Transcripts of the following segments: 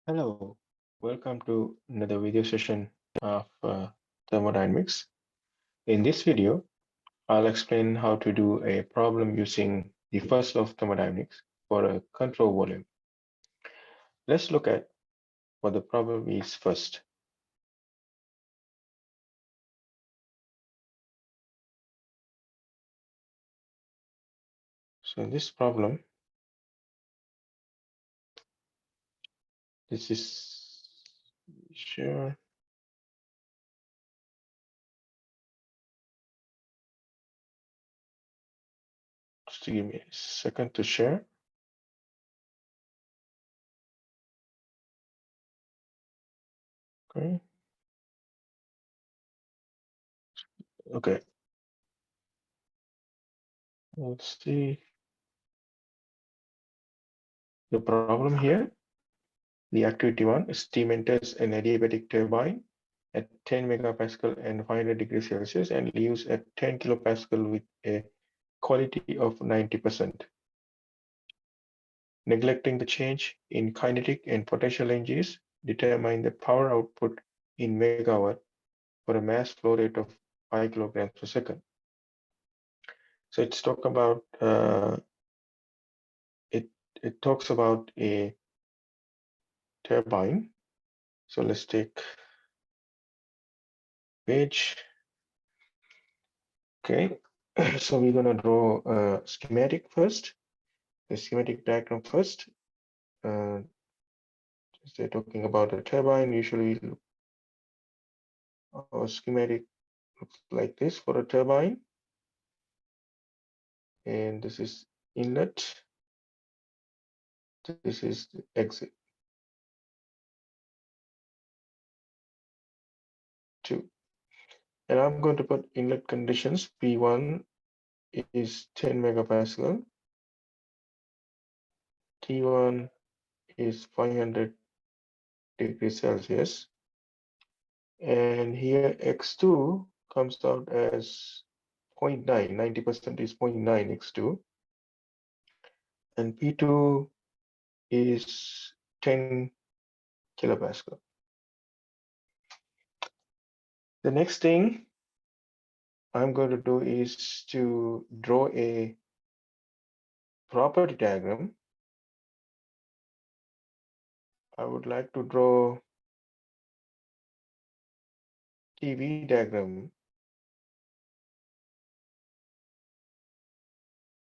Hello, welcome to another video session of thermodynamics. In this video, I'll explain how to do a problem using the first law of thermodynamics for a control volume. Let's look at what the problem is first. So in this problem, this is sure. Just give me a second to share. Okay. Okay. Let's see the problem here. The activity one, steam enters an adiabatic turbine at 10 megapascal and 500 degrees Celsius and leaves at 10 kilopascal with a quality of 90%. Neglecting the change in kinetic and potential energies, determine the power output in megawatt for a mass flow rate of 5 kilograms per second. So it's talk about it talks about a turbine. So let's take page. Okay, so we're gonna draw a schematic first, the schematic diagram first. They're talking about a turbine. Usually, our schematic looks like this for a turbine, and this is inlet. This is the exit. 2. And I'm going to put inlet conditions. P1 is 10 megapascal. T1 is 500 degrees Celsius. And here X2 comes out as 0.9, 90% is 0.9 X2. And P2 is 10 kilopascal. The next thing I'm going to do is to draw a property diagram. I would like to draw TV diagram,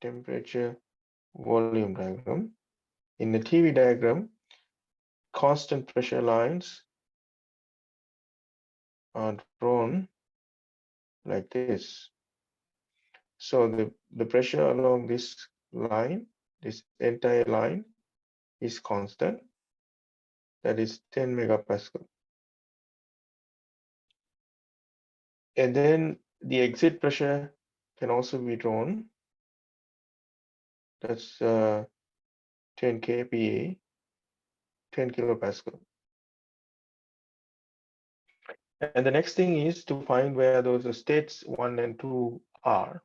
temperature, volume diagram. In the TV diagram, constant pressure lines are drawn like this. So the pressure along this line, this entire line is constant, that is 10 megapascal. And then the exit pressure can also be drawn. That's 10 kPa, 10 kilopascal. And the next thing is to find where those states 1 and 2 are.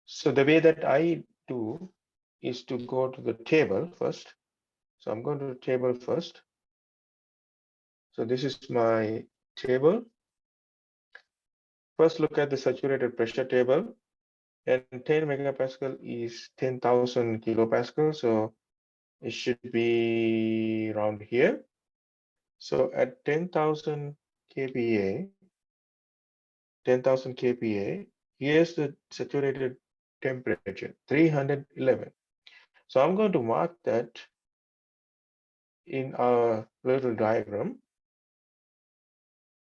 So the way that I do is to go to the table first. So I'm going to the table first. So this is my table. First, look at the saturated pressure table. And 10 megapascal is 10,000 kilopascal. So it should be around here. So at 10,000 kPa, 10,000 kPa, here's the saturated temperature, 311. So I'm going to mark that in our little diagram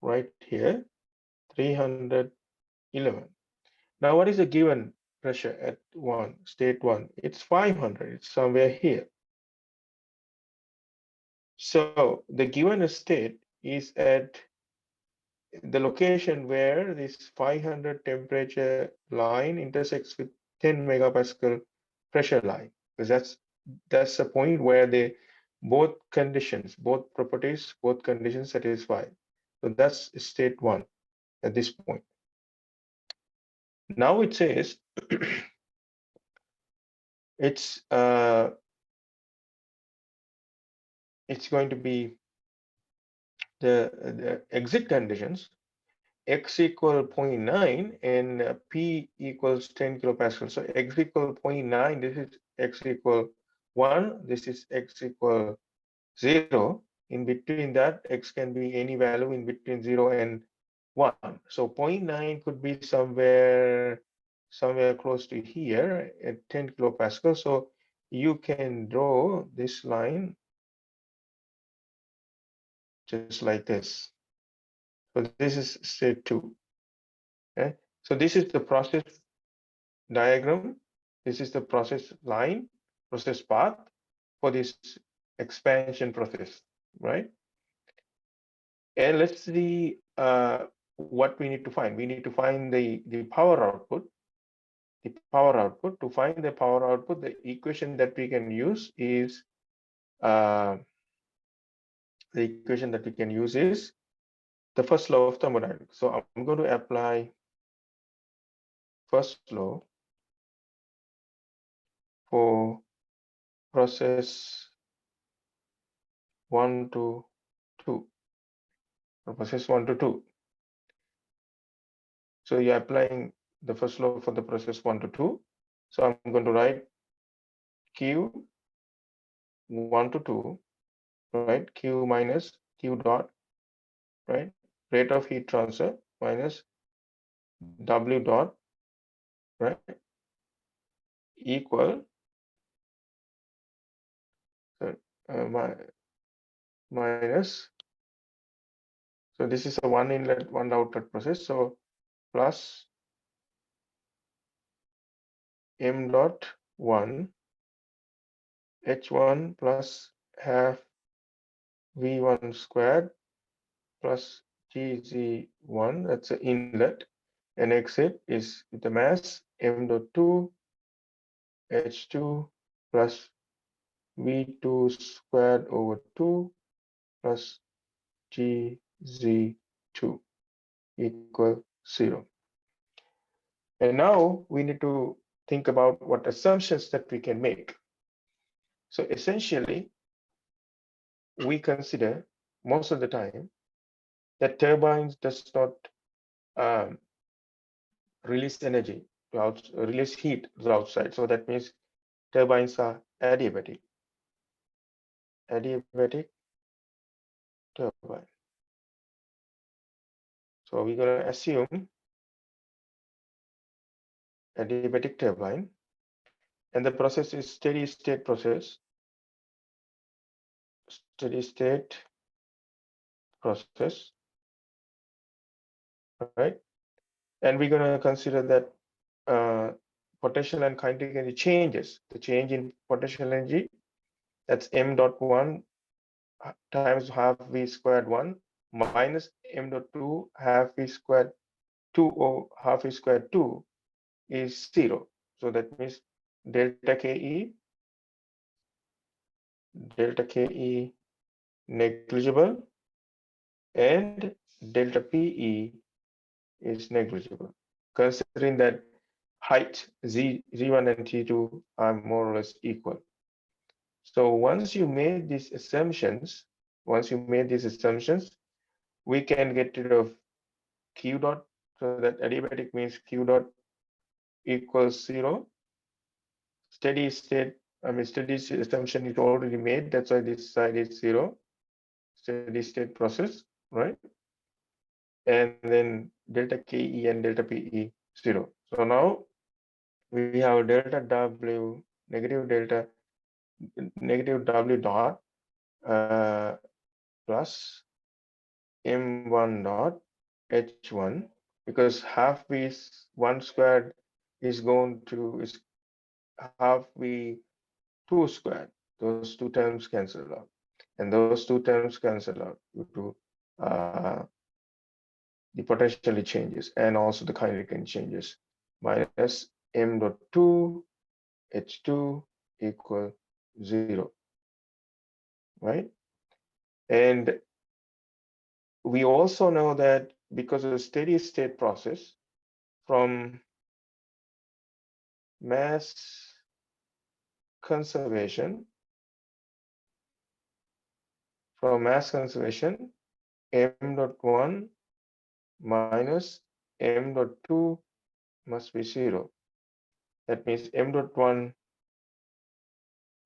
right here, 311. Now, what is the given pressure at state 1? It's 500, it's somewhere here. So the given state is at the location where this 500 temperature line intersects with 10 megapascal pressure line, because that's the point where they both conditions, both properties, both conditions satisfy. So that's state 1 at this point. Now it says it's it's going to be the exit conditions, x equal 0.9 and P equals 10 kilopascal. So x equal 0.9, this is x equal 1, this is x equal 0. In between that, x can be any value in between 0 and 1. So 0.9 could be somewhere close to here at 10 kilopascal. So you can draw this line just like this. So this is state 2. Okay? So this is the process diagram. This is the process line, process path for this expansion process, right? And let's see what we need to find. We need to find the power output. The power output. To find the power output, the equation that we can use is the equation that we can use is the first law of thermodynamics. So I'm going to apply first law for process 1 to 2. Process 1 to 2. So you're applying the first law for the process 1 to 2. So I'm going to write Q 1 to 2, right? Q minus Q dot, right? Rate of heat transfer minus W dot, right? Equal minus. So this is a one inlet, one outlet process. So plus M dot 1 H1 plus half V1 squared plus GZ1, that's an inlet, and exit is the mass M dot 2 H2 plus V2 squared over 2 plus GZ2 equal 0. And now we need to think about what assumptions that we can make. So essentially, we consider most of the time that turbines does not um, release energy release heat to the outside. So that means turbines are adiabatic. Adiabatic turbine. So we're going to assume adiabatic turbine, and the process is steady state process. Steady state process, right? And we're going to consider that potential and kinetic energy changes. The change in potential energy, that's m dot 1 times half v squared 1 minus m dot 2 half v squared 2 or half v squared 2 is 0. So that means delta ke negligible and delta pe is negligible, considering that height z1 and t2 are more or less equal. So once you made these assumptions, we can get rid of q dot. So that adiabatic means q dot equals 0. Steady state, steady state assumption is already made. That's why this side is 0. Steady state process, right? And then delta ke and delta pe 0. So now we have delta w negative w dot plus m1 dot h1, because half v 1 squared is going to is half v 2 squared. Those two terms cancel out, and those two terms cancel out due to the potential changes and also the kinetic energy changes. Minus m dot 2 h2 equal 0, right? And we also know that because of the steady state process, from mass conservation, from mass conservation, m.1 minus m.2 must be 0. That means m.1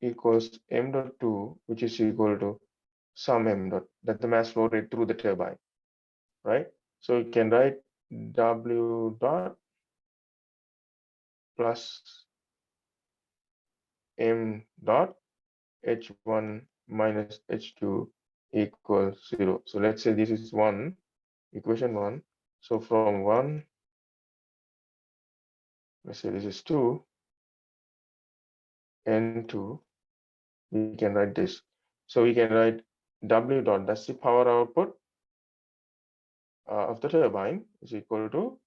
equals m.2, which is equal to sum m dot, that the mass flow rate through the turbine, right? So you can write W dot plus m dot H1 minus H2 equals 0. So let's say this is equation 1. So from 1, let's say this is 2, N2, we can write this. So we can write W dot, that's the power output of the turbine, is equal to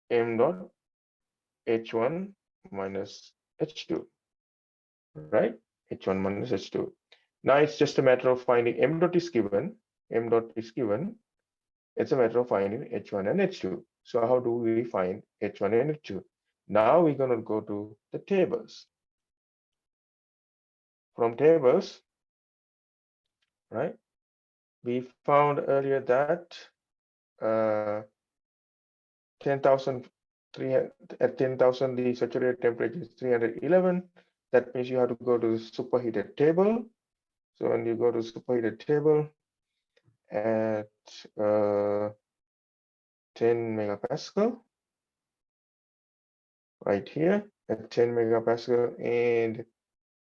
m dot H1 minus H2, right? H1 minus H2. Now it's just a matter of finding m dot is given, m dot is given. It's a matter of finding H1 and H2. So how do we find H1 and H2? Now we're going to go to the tables. From tables, right? We found earlier that 10,000 at 10,000 the saturated temperature is 311. That means you have to go to the superheated table. So when you go to superheated table at 10 megapascal, right here at 10 megapascal and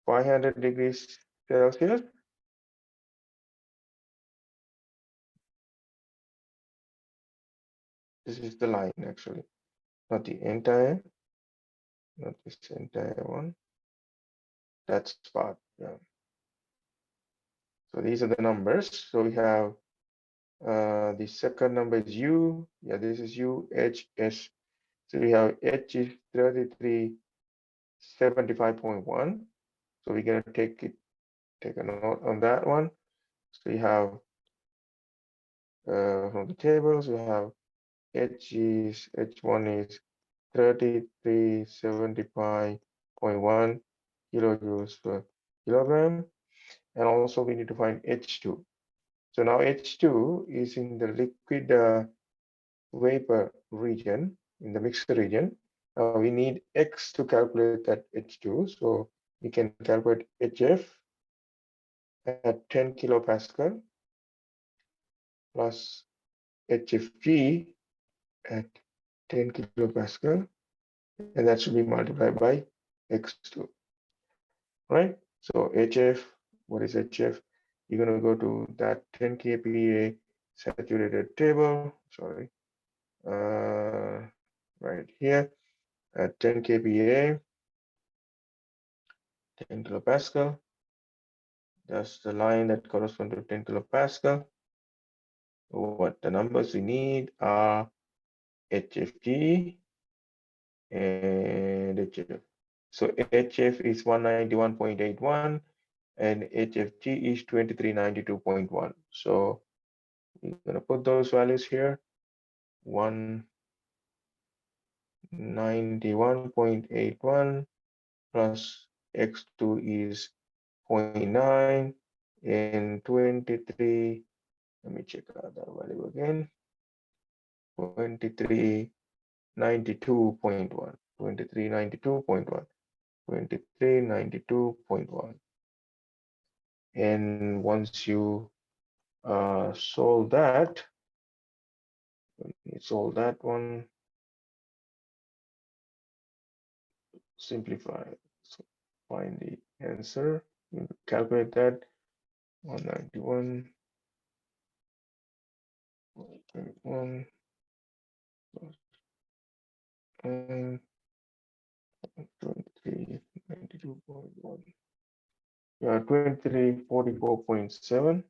500 degrees Celsius. This is the line actually, not the entire, not this entire one. That's part, yeah. So these are the numbers. So we have the second number is U. Yeah, this is U, H, S. So we have H is 3375.1. So we're gonna take a note on that one. So we have from the tables, we have H1 is 3375.1 kilojoules per kilogram. And also we need to find H2. So now H2 is in the liquid vapor region, in the mixer region. We need X to calculate that H2. So we can calculate HF at 10 kilopascal plus HFG at 10 kilopascal, and that should be multiplied by X2, right? So HF, what is HF? You're going to go to that 10 kPa saturated table, sorry, right here at 10 kPa, 10 kilopascal. That's the line that corresponds to 10 kilopascal. What the numbers we need are HFG and HF. So HF is 191.81 and HFG is 2392.1. So we're going to put those values here. 191.81 plus X2 is 0.9 and 23. Let me check out that value again. 2392.1. 2392.1. 2392.1. And once you solve that, one, simplify, so find the answer, calculate that, 191.1 and 2392.1. Yeah, 2344.7.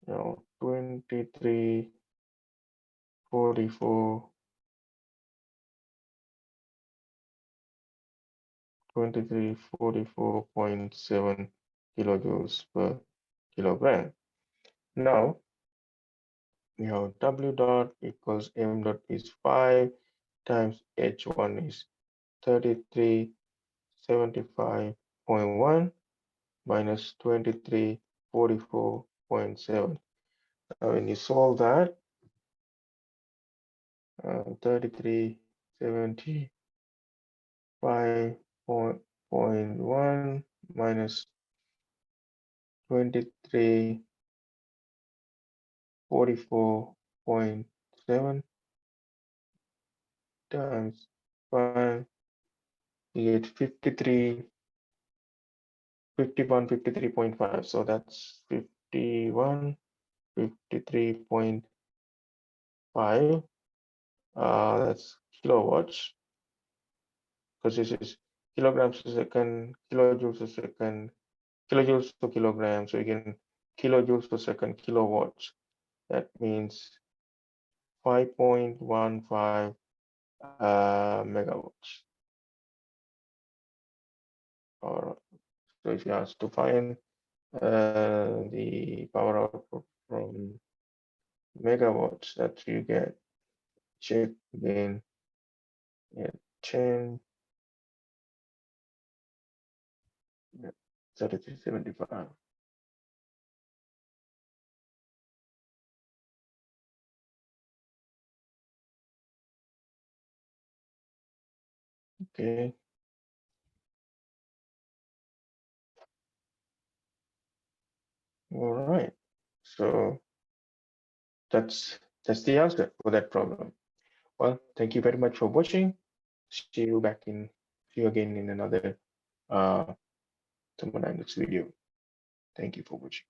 Now 2344.7 kilojoules per kilogram. Now we have W dot equals M dot is 5 times H1 is 3375.1 minus 2344.7. Now when you solve that, 3375.1 minus 2344.7 times 5, you get 53.5. So that's 53.5. That's kilowatts, because this is kilograms per second, kilojoules per second, kilojoules per kilogram. So you can kilojoules per second, kilowatts. That means 5.15 megawatts. Or so if you ask to find the power output from megawatts, that you get, check again at 10, 3375. Okay. All right. So that's the answer for that problem. Well, thank you very much for watching. See you again in another thermodynamics video. Thank you for watching.